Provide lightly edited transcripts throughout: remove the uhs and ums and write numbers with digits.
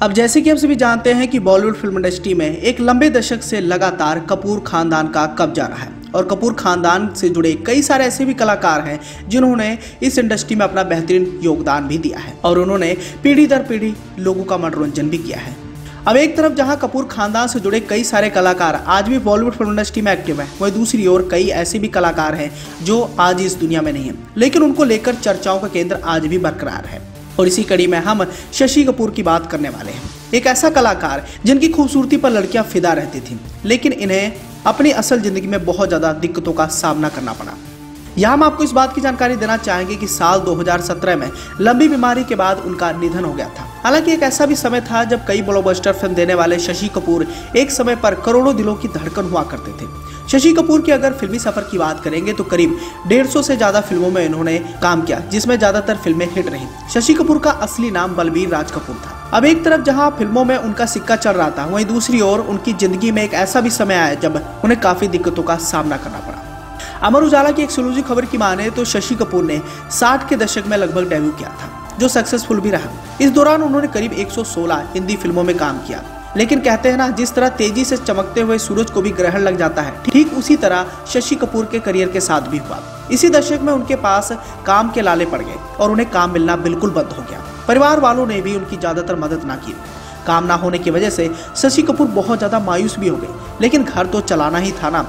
अब जैसे कि हम सभी जानते हैं कि बॉलीवुड फिल्म इंडस्ट्री में एक लंबे दशक से लगातार कपूर खानदान का कब्जा रहा है और कपूर खानदान से जुड़े कई सारे ऐसे भी कलाकार हैं जिन्होंने इस इंडस्ट्री में अपना बेहतरीन योगदान भी दिया है और उन्होंने पीढ़ी दर पीढ़ी लोगों का मनोरंजन भी किया है। अब एक तरफ जहां कपूर खानदान से जुड़े कई सारे कलाकार आज भी बॉलीवुड फिल्म इंडस्ट्री में एक्टिव हैं, वहीं दूसरी ओर कई ऐसे भी कलाकार हैं जो आज इस दुनिया में नहीं है, लेकिन उनको लेकर चर्चाओं का केंद्र आज भी बरकरार है। और इसी कड़ी में हम शशि कपूर की बात करने वाले हैं, एक ऐसा कलाकार जिनकी खूबसूरती पर लड़कियां फिदा रहती थीं, लेकिन इन्हें अपनी असल जिंदगी में बहुत ज्यादा दिक्कतों का सामना करना पड़ा। यहाँ हम आपको इस बात की जानकारी देना चाहेंगे कि साल 2017 में लंबी बीमारी के बाद उनका निधन हो गया था। हालांकि एक ऐसा भी समय था जब कई ब्लॉकबस्टर फिल्म देने वाले शशि कपूर एक समय पर करोड़ों दिलों की धड़कन हुआ करते थे। शशि कपूर के अगर फिल्मी सफर की बात करेंगे तो करीब 150 से ज्यादा फिल्मों में इन्होंने काम किया, जिसमें ज्यादातर फिल्में हिट रही। शशि कपूर का असली नाम बलबीर राज कपूर था। अब एक तरफ जहां फिल्मों में उनका सिक्का चल रहा था, वहीं दूसरी ओर उनकी जिंदगी में एक ऐसा भी समय आया जब उन्हें काफी दिक्कतों का सामना करना पड़ा। अमर उजाला की एक एक्सक्लूसिव खबर की माने तो शशि कपूर ने 60 के दशक में लगभग डेब्यू किया था, जो सक्सेसफुल भी रहा। इस दौरान उन्होंने करीब 116 हिंदी फिल्मों में काम किया। लेकिन कहते हैं ना, जिस तरह तेजी से चमकते हुए सूरज को भी ग्रहण लग जाता है, ठीक उसी तरह शशि कपूर के करियर के साथ भी हुआ। इसी दशक में उनके पास काम के लाले पड़ गए और उन्हें काम मिलना बिल्कुल बंद हो गया। परिवार वालों ने भी उनकी ज्यादातर मदद ना की। काम ना होने की वजह से शशि कपूर बहुत ज्यादा मायूस भी हो गए, लेकिन घर तो चलाना ही था ना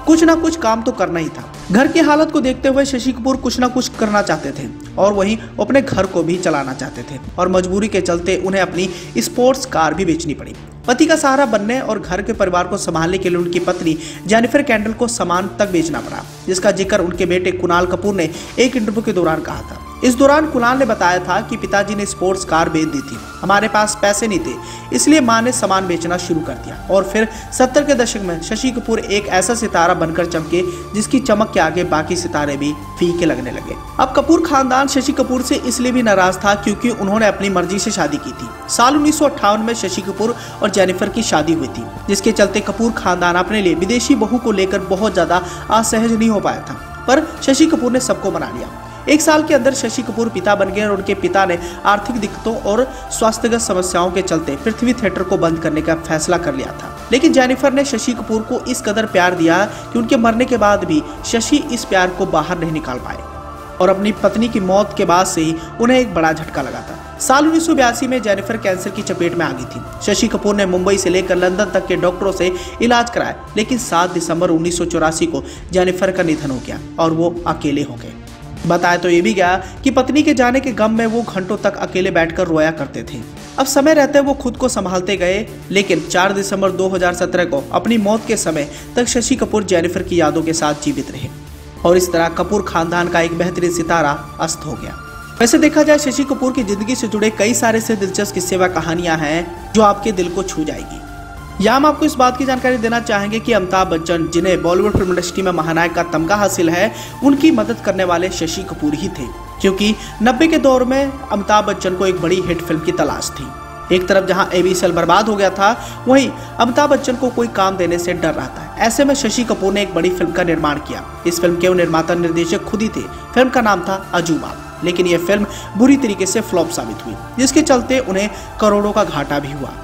कुछ काम तो करना ही था। घर की हालत को देखते हुए शशि कपूर कुछ ना कुछ करना चाहते थे और वहीं अपने घर को भी चलाना चाहते थे, और मजबूरी के चलते उन्हें अपनी स्पोर्ट्स कार भी बेचनी पड़ी। पति का सहारा बनने और घर के परिवार को संभालने के लिए उनकी पत्नी जेनिफर कैंडल को सामान तक बेचना पड़ा, जिसका जिक्र उनके बेटे कुणाल कपूर ने एक इंटरव्यू के दौरान कहा था। इस दौरान कुणाल ने बताया था कि पिताजी ने स्पोर्ट्स कार बेच दी थी, हमारे पास पैसे नहीं थे, इसलिए मां ने सामान बेचना शुरू कर दिया। और फिर 70 के दशक में शशि कपूर एक ऐसा सितारा बनकर चमके जिसकी चमक के आगे बाकी सितारे भी फीके लगने लगे। अब कपूर खानदान शशि कपूर से इसलिए भी नाराज था क्योंकि उन्होंने अपनी मर्जी से शादी की थी। साल 1958 में शशि कपूर और जेनिफर की शादी हुई थी, जिसके चलते कपूर खानदान अपने लिए विदेशी बहू को लेकर बहुत ज्यादा असहज नहीं हो पाया था, पर शशि कपूर ने सबको मना लिया। एक साल के अंदर शशि कपूर पिता बन गए और उनके पिता ने आर्थिक दिक्कतों और स्वास्थ्यगत समस्याओं के चलते पृथ्वी थिएटर को बंद करने का फैसला कर लिया था। लेकिन जेनिफर ने शशि कपूर को इस कदर प्यार दिया कि उनके मरने के बाद भी शशि इस प्यार को बाहर नहीं निकाल पाए और अपनी पत्नी की मौत के बाद से ही उन्हें एक बड़ा झटका लगा था। साल 1982 में जेनिफर कैंसर की चपेट में आ गई थी। शशि कपूर ने मुंबई से लेकर लंदन तक के डॉक्टरों से इलाज कराया, लेकिन 7 दिसंबर 1984 को जेनिफर का निधन हो गया और वो अकेले हो गए। बताया तो ये भी गया कि पत्नी के जाने के गम में वो घंटों तक अकेले बैठकर रोया करते थे। अब समय रहते वो खुद को संभालते गए, लेकिन 4 दिसंबर 2017 को अपनी मौत के समय तक शशि कपूर जेनिफर की यादों के साथ जीवित रहे और इस तरह कपूर खानदान का एक बेहतरीन सितारा अस्त हो गया। वैसे देखा जाए शशि कपूर की जिंदगी से जुड़े कई सारे से दिलचस्प किस्से व कहानियां हैं जो आपके दिल को छू जाएगी। यहाँ हम आपको इस बात की जानकारी देना चाहेंगे कि अमिताभ बच्चन, जिन्हें बॉलीवुड फिल्म इंडस्ट्री में महानायक का तमगा हासिल है, उनकी मदद करने वाले शशि कपूर ही थे, क्योंकि 90 के दौर में अमिताभ बच्चन को एक बड़ी हिट फिल्म की तलाश थी। एक तरफ जहां एबीसीएल बर्बाद हो गया था, वहीं अमिताभ बच्चन को कोई काम देने से डर रहा था। ऐसे में शशि कपूर ने एक बड़ी फिल्म का निर्माण किया। इस फिल्म के निर्माता निर्देशक खुद ही थे। फिल्म का नाम था अजूबा, लेकिन यह फिल्म बुरी तरीके से फ्लॉप साबित हुई, जिसके चलते उन्हें करोड़ों का घाटा भी हुआ।